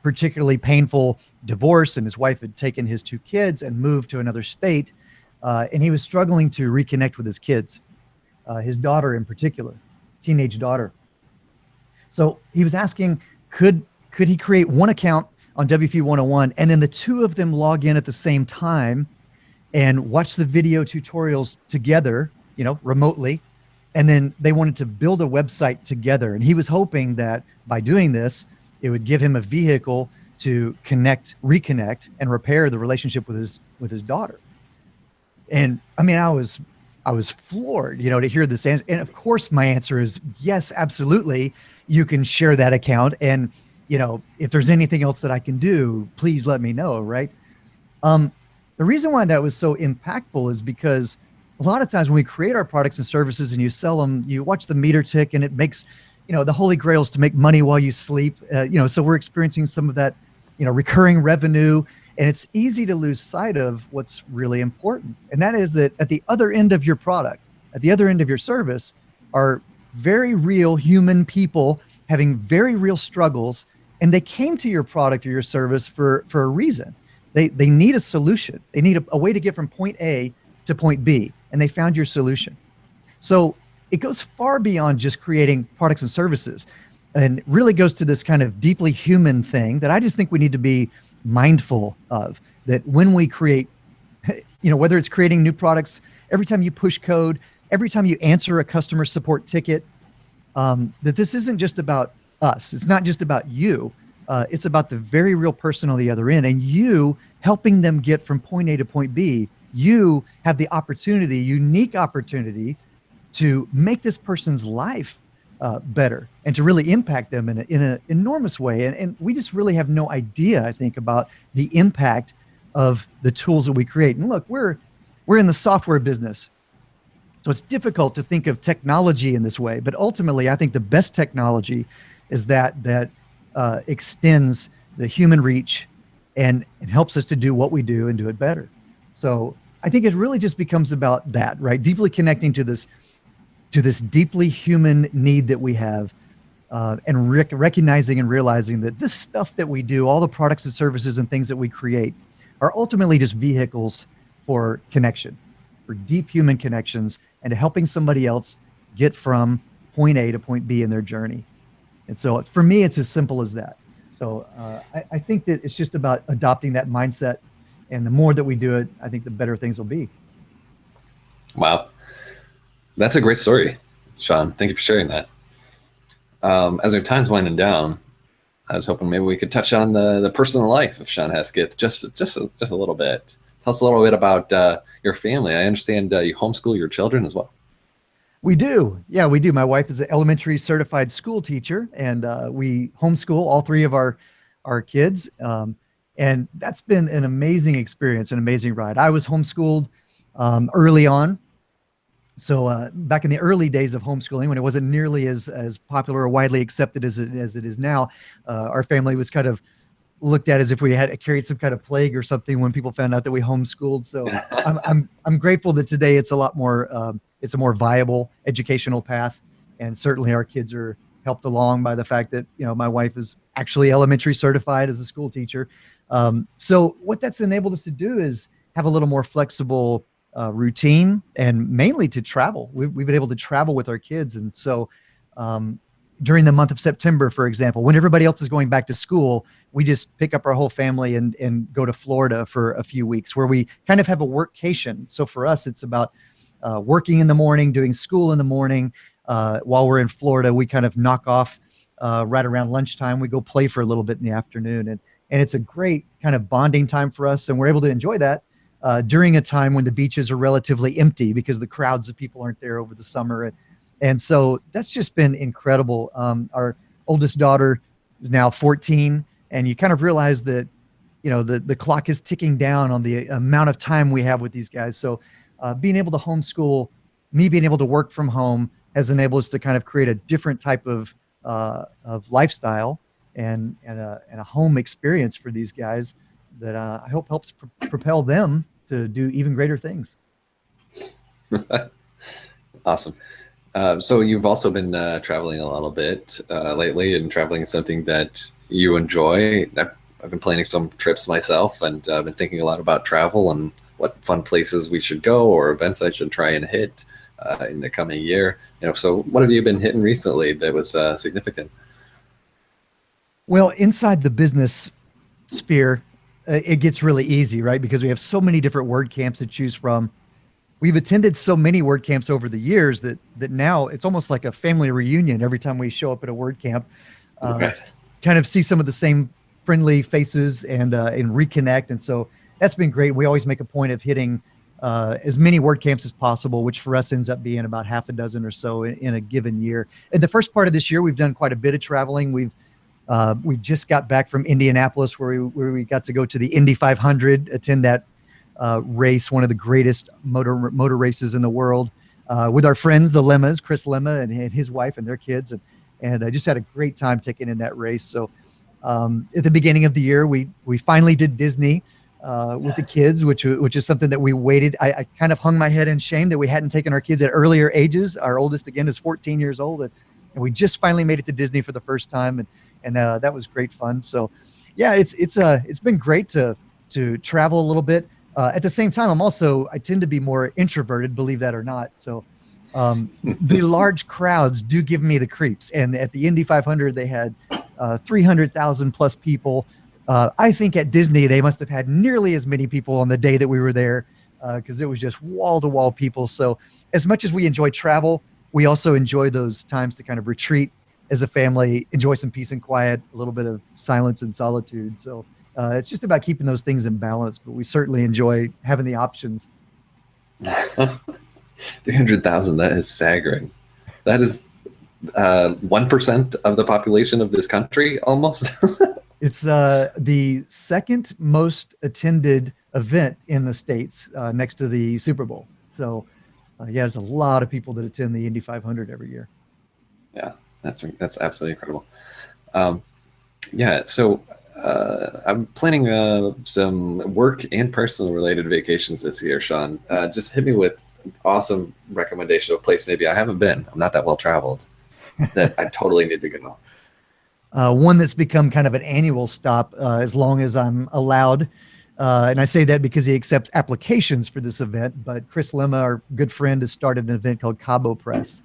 particularly painful divorce, and his wife had taken his 2 kids and moved to another state. And he was struggling to reconnect with his kids. His daughter in particular, teenage daughter. So he was asking, could he create one account on WP101 and then the 2 of them log in at the same time and watch the video tutorials together, remotely. And then they wanted to build a website together. And he was hoping that by doing this, it would give him a vehicle to reconnect and repair the relationship with his daughter. And I mean, I was floored, to hear this answer. And of course, my answer is yes, absolutely. You can share that account. And, if there's anything else that I can do, please let me know. Right. The reason why that was so impactful is because a lot of times when we create our products and services and you sell them, you watch the meter tick and it makes, the holy grail is to make money while you sleep. So we're experiencing some of that, recurring revenue. And it's easy to lose sight of what's really important. And that is that at the other end of your product, at the other end of your service, are very real human people having very real struggles. And they came to your product or your service for a reason. They need a solution. They need a way to get from point A to point B. And they found your solution. So it goes far beyond just creating products and services. and really goes to this kind of deeply human thing that I just think we need to be mindful of, that when we create, whether it's creating new products, every time you push code, every time you answer a customer support ticket, that this isn't just about us. It's not just about you. It's about the very real person on the other end, and you helping them get from point A to point B. You have the opportunity, unique opportunity, to make this person's life better and to really impact them in an enormous way. And we just really have no idea, I think, about the impact of the tools that we create. And look, we're in the software business, so it's difficult to think of technology in this way. But ultimately, I think the best technology is that extends the human reach and helps us to do what we do and do it better. So I think it really just becomes about that, right? Deeply connecting to this deeply human need that we have, and recognizing and realizing that this stuff that we do, all the products and services and things that we create, are ultimately just vehicles for connection, for deep human connections, and to helping somebody else get from point A to point B in their journey. And so for me, it's as simple as that. So I think that it's just about adopting that mindset. And the more that we do it, I think the better things will be.
Wow. That's a great story, Shawn. Thank you for sharing that. As our time's winding down, I was hoping maybe we could touch on the personal life of Shawn Hesketh just a little bit. Tell us a little bit about your family. I understand you homeschool your children as well.
We do. Yeah, we do. My wife is an elementary certified school teacher, and we homeschool all three of our kids. And that's been an amazing experience, an amazing ride. I was homeschooled early on. So back in the early days of homeschooling, when it wasn't nearly as popular or widely accepted as it is now, our family was kind of looked at as if we had carried some kind of plague or something when people found out that we homeschooled. So I'm grateful that today it's a lot more, it's a more viable educational path. And certainly our kids are helped along by the fact that, my wife is actually elementary certified as a school teacher. So what that's enabled us to do is have a little more flexible routine, and mainly to travel. We've been able to travel with our kids. And so during the month of September, for example, when everybody else is going back to school, we just pick up our whole family and go to Florida for a few weeks, where we kind of have a workcation. So for us, it's about working in the morning, doing school in the morning. While we're in Florida, we kind of knock off right around lunchtime. We go play for a little bit in the afternoon. And it's a great kind of bonding time for us. And we're able to enjoy that during a time when the beaches are relatively empty because the crowds of people aren't there over the summer. And so that's just been incredible. Our oldest daughter is now 14, and you kind of realize that, the clock is ticking down on the amount of time we have with these guys. So being able to homeschool, me being able to work from home, has enabled us to kind of create a different type of lifestyle and a home experience for these guys that I hope helps propel them to do even greater things.
Awesome. So you've also been traveling a little bit lately, and traveling is something that you enjoy. I've been planning some trips myself, and I've been thinking a lot about travel and what fun places we should go or events I should try and hit in the coming year. So what have you been hitting recently that was significant?
Well, inside the business sphere, it gets really easy, right? Because we have so many different WordCamps to choose from. We've attended so many WordCamps over the years that now it's almost like a family reunion every time we show up at a WordCamp.
Okay.
Kind of see some of the same friendly faces and reconnect. And so that's been great. We always make a point of hitting as many WordCamps as possible, which for us ends up being about half a dozen or so in a given year. In the first part of this year, we've done quite a bit of traveling. We've just got back from Indianapolis, where we got to go to the Indy 500, attend that race, one of the greatest motor races in the world, with our friends, the Lemmas, Chris Lemma and his wife and their kids. And I just had a great time taking in that race. So at the beginning of the year, we finally did Disney with the kids, which is something that we waited. I kind of hung my head in shame that we hadn't taken our kids at earlier ages. Our oldest, again, is 14 years old. And we just finally made it to Disney for the first time. And that was great fun. So yeah, it's been great to travel a little bit. At the same time, I tend to be more introverted, believe that or not. So The large crowds do give me the creeps. And at the Indy 500, they had 300,000 plus people. I think at Disney, they must have had nearly as many people on the day that we were there, because it was just wall-to-wall people. So as much as we enjoy travel, we also enjoy those times to kind of retreat as a family, enjoy some peace and quiet, a little bit of silence and solitude. So it's just about keeping those things in balance, but we certainly enjoy having the options.
300,000, that is staggering. That is 1% of the population of this country, almost.
It's the second most attended event in the States, next to the Super Bowl. So yeah, there's a lot of people that attend the Indy 500 every year.
Yeah, that's absolutely incredible. Yeah, so I'm planning some work and personal related vacations this year, Shawn. Just hit me with an awesome recommendation of a place maybe I haven't been. I'm not that well traveled, that I totally need to go.
One that's become kind of an annual stop, as long as I'm allowed. And I say that because he accepts applications for this event. But Chris Lemma, our good friend, has started an event called Cabo Press.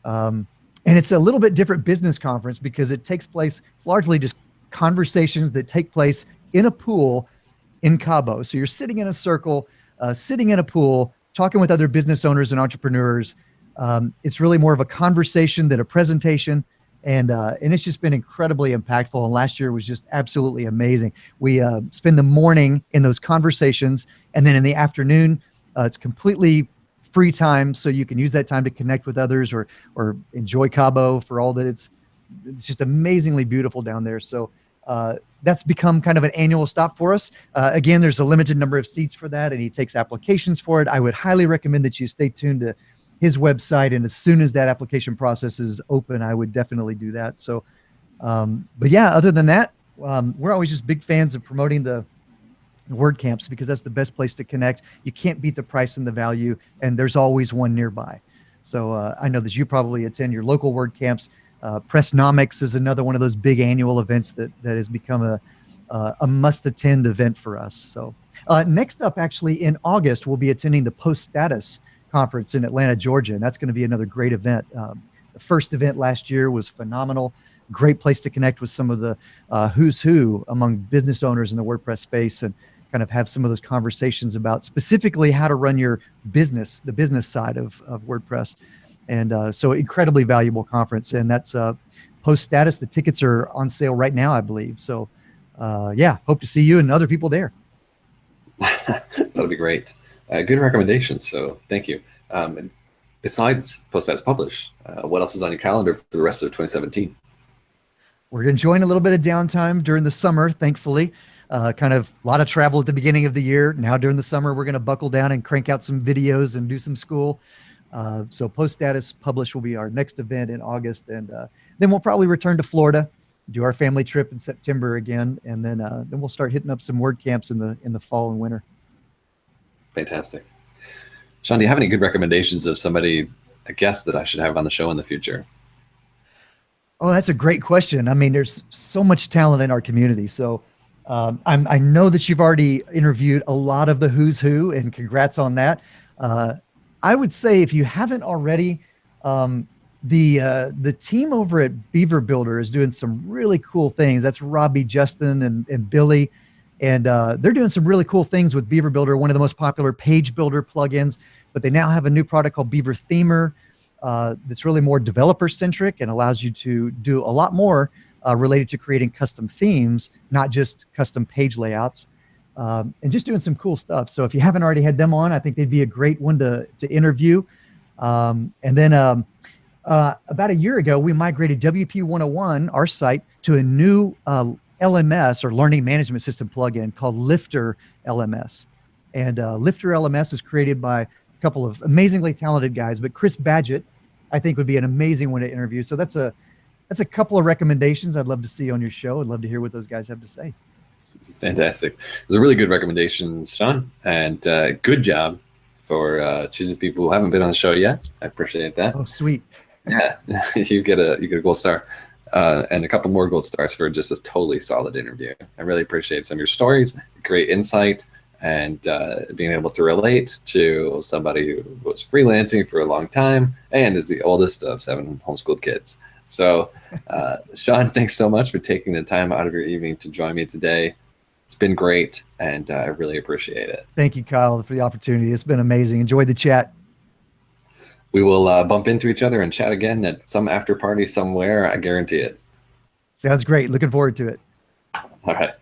And it's a little bit different business conference because it takes place, it's largely just conversations that take place in a pool in Cabo. So you're sitting in a circle, sitting in a pool, talking with other business owners and entrepreneurs. It's really more of a conversation than a presentation. And it's just been incredibly impactful. And last year was just absolutely amazing. We spend the morning in those conversations, and then in the afternoon, it's completely free time, so you can use that time to connect with others or enjoy Cabo for all that it's just amazingly beautiful down there. So that's become kind of an annual stop for us. Again, there's a limited number of seats for that, and he takes applications for it. I would highly recommend that you stay tuned to his website, and as soon as that application process is open, I would definitely do that. So, but yeah, other than that, we're always just big fans of promoting the WordCamps because that's the best place to connect. You can't beat the price and the value, and there's always one nearby. So I know that you probably attend your local WordCamps. Pressnomics is another one of those big annual events that has become a must-attend event for us. So next up, actually in August, we'll be attending the Post Status Conference in Atlanta, Georgia, and that's going to be another great event. The first event last year was phenomenal. Great place to connect with some of the who's who among business owners in the WordPress space and kind of have some of those conversations about specifically how to run your business, the business side of WordPress. And so incredibly valuable conference. And that's Post Status. The tickets are on sale right now, I believe. So yeah, hope to see you and other people there.
That'll be great. Good recommendations. So thank you. And besides Post Status Publish, what else is on your calendar for the rest of 2017?
We're enjoying a little bit of downtime during the summer, thankfully. Kind of a lot of travel at the beginning of the year. Now during the summer, we're going to buckle down and crank out some videos and do some school. So Post Status Publish will be our next event in August. And then we'll probably return to Florida, do our family trip in September again. And then we'll start hitting up some WordCamps in the fall and winter.
Fantastic. Shawn, do you have any good recommendations of somebody, a guest that I should have on the show in the future?
Oh, that's a great question. I mean, there's so much talent in our community. So I know that you've already interviewed a lot of the who's who, and congrats on that. I would say if you haven't already, the team over at Beaver Builder is doing some really cool things. That's Robbie, Justin, and Billy. And they're doing some really cool things with Beaver Builder, one of the most popular page builder plugins. But they now have a new product called Beaver Themer that's really more developer centric and allows you to do a lot more related to creating custom themes, not just custom page layouts, and just doing some cool stuff. So if you haven't already had them on, I think they'd be a great one to interview. And then about a year ago, we migrated WP101, our site, to a new LMS or learning management system plugin called Lifter LMS. And Lifter LMS is created by a couple of amazingly talented guys, but Chris Badgett, I think, would be an amazing one to interview. So that's a couple of recommendations I'd love to see on your show. I'd love to hear what those guys have to say.
Fantastic. Those are really good recommendations, Shawn, and good job for choosing people who haven't been on the show yet. I appreciate that.
Oh, sweet.
Yeah, you get a gold star. And a couple more gold stars for just a totally solid interview. I really appreciate some of your stories, great insight, and being able to relate to somebody who was freelancing for a long time and is the oldest of 7 homeschooled kids. So Shawn, thanks so much for taking the time out of your evening to join me today. It's been great, and I really appreciate it.
Thank you, Kyle, for the opportunity. It's been amazing. Enjoyed the chat.
We will bump into each other and chat again at some after party somewhere. I guarantee it.
Sounds great. Looking forward to it.
All right.